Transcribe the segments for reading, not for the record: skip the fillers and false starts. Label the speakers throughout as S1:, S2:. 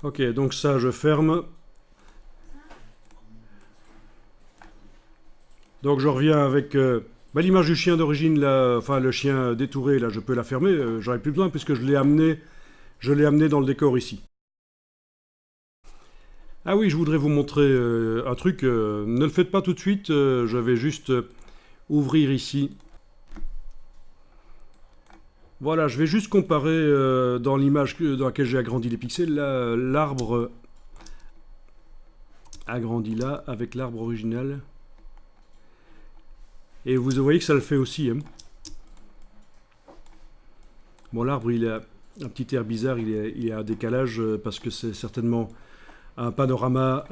S1: Ok, donc ça je ferme. Donc je reviens avec l'image du chien d'origine, là, enfin le chien détouré, là je peux la fermer, j'aurais plus besoin puisque je l'ai amené dans le décor ici. Ah oui, je voudrais vous montrer un truc, ne le faites pas tout de suite, je vais juste ouvrir ici. Voilà, je vais juste comparer dans l'image dans laquelle j'ai agrandi les pixels, là, l'arbre agrandi là avec l'arbre original. Et vous voyez que ça le fait aussi. Hein. Bon, l'arbre, il a un petit air bizarre, il a un décalage parce que c'est certainement un panorama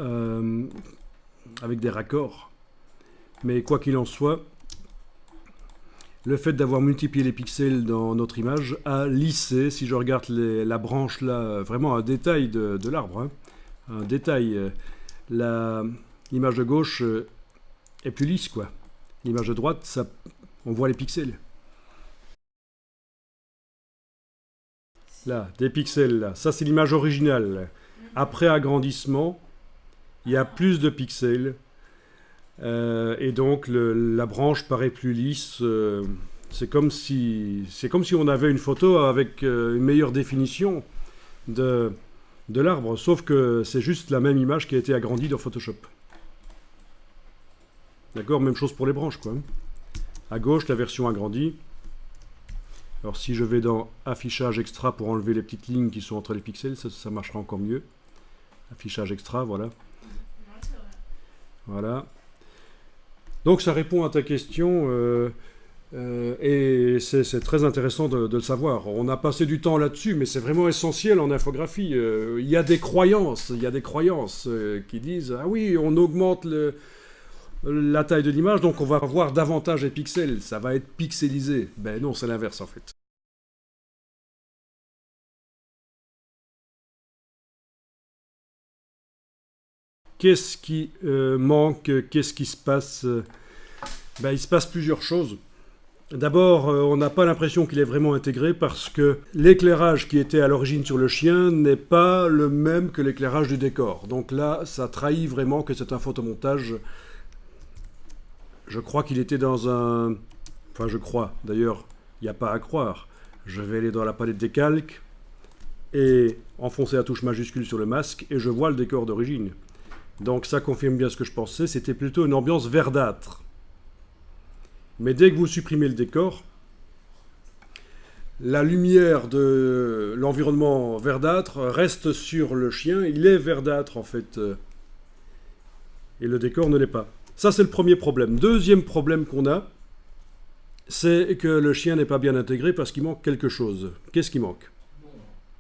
S1: avec des raccords. Mais quoi qu'il en soit, le fait d'avoir multiplié les pixels dans notre image a lissé, si je regarde la branche là, vraiment un détail de l'arbre, hein, un détail. L'image de gauche est plus lisse, quoi. L'image de droite, ça, on voit les pixels. Là, des pixels là. Ça, c'est l'image originale. Après agrandissement, il y a plus de pixels. Et donc, la branche paraît plus lisse. C'est comme si on avait une photo avec une meilleure définition de l'arbre. Sauf que c'est juste la même image qui a été agrandie dans Photoshop. D'accord, même chose pour les branches, quoi. À gauche, la version agrandie. Alors si je vais dans affichage extra pour enlever les petites lignes qui sont entre les pixels, ça marchera encore mieux. Affichage extra, voilà. Voilà. Donc ça répond à ta question et c'est très intéressant de le savoir. On a passé du temps là-dessus, mais c'est vraiment essentiel en infographie. Il y a des croyances qui disent « Ah oui, on augmente la taille de l'image, donc on va avoir davantage les pixels, ça va être pixelisé. » Ben non, c'est l'inverse en fait. Qu'est-ce qui manque? Qu'est-ce qui se passe? Ben, il se passe plusieurs choses. D'abord, on n'a pas l'impression qu'il est vraiment intégré parce que l'éclairage qui était à l'origine sur le chien n'est pas le même que l'éclairage du décor. Donc là, ça trahit vraiment que c'est un photomontage. Je crois qu'il était dans un... Enfin, je crois. D'ailleurs, il n'y a pas à croire. Je vais aller dans la palette des calques et enfoncer la touche majuscule sur le masque et je vois le décor d'origine. Donc ça confirme bien ce que je pensais. C'était plutôt une ambiance verdâtre. Mais dès que vous supprimez le décor, la lumière de l'environnement verdâtre reste sur le chien. Il est verdâtre en fait. Et le décor ne l'est pas. Ça c'est le premier problème. Deuxième problème qu'on a, c'est que le chien n'est pas bien intégré parce qu'il manque quelque chose. Qu'est-ce qui manque?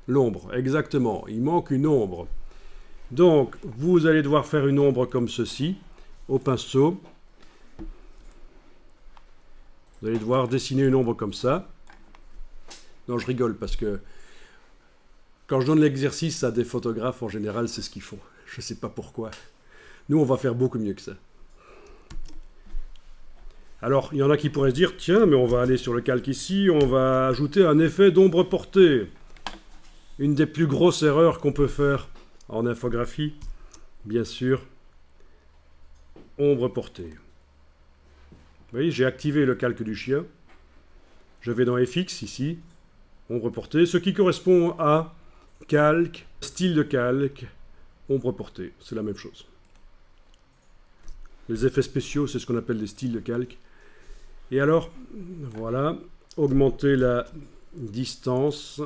S1: L'ombre, exactement. Il manque une ombre. Donc, vous allez devoir faire une ombre comme ceci, au pinceau. Vous allez devoir dessiner une ombre comme ça. Non, je rigole parce que quand je donne l'exercice à des photographes, en général, c'est ce qu'ils font. Je ne sais pas pourquoi. Nous, on va faire beaucoup mieux que ça. Alors, il y en a qui pourraient se dire, tiens, mais on va aller sur le calque ici, on va ajouter un effet d'ombre portée. Une des plus grosses erreurs qu'on peut faire en infographie, bien sûr, ombre portée. Vous voyez, j'ai activé le calque du chien. Je vais dans FX ici, ombre portée, ce qui correspond à calque, style de calque, ombre portée. C'est la même chose. Les effets spéciaux, c'est ce qu'on appelle des styles de calque. Et alors, voilà, augmenter la distance,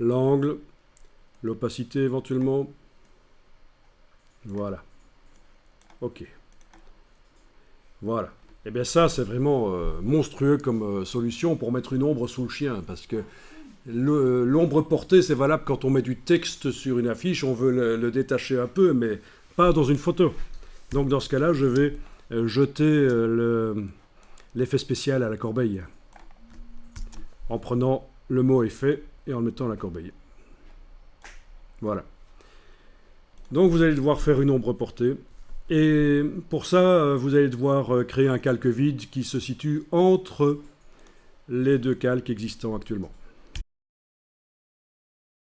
S1: l'angle, l'opacité éventuellement. Voilà. Ok. Voilà. Et bien ça, c'est vraiment monstrueux comme solution pour mettre une ombre sous le chien. Parce que l'ombre portée, c'est valable quand on met du texte sur une affiche. On veut le détacher un peu, mais pas dans une photo. Donc dans ce cas-là, je vais jeter l'effet spécial à la corbeille. En prenant le mot effet et en le mettant à la corbeille. Voilà. Donc vous allez devoir faire une ombre portée. Et pour ça, vous allez devoir créer un calque vide qui se situe entre les deux calques existants actuellement.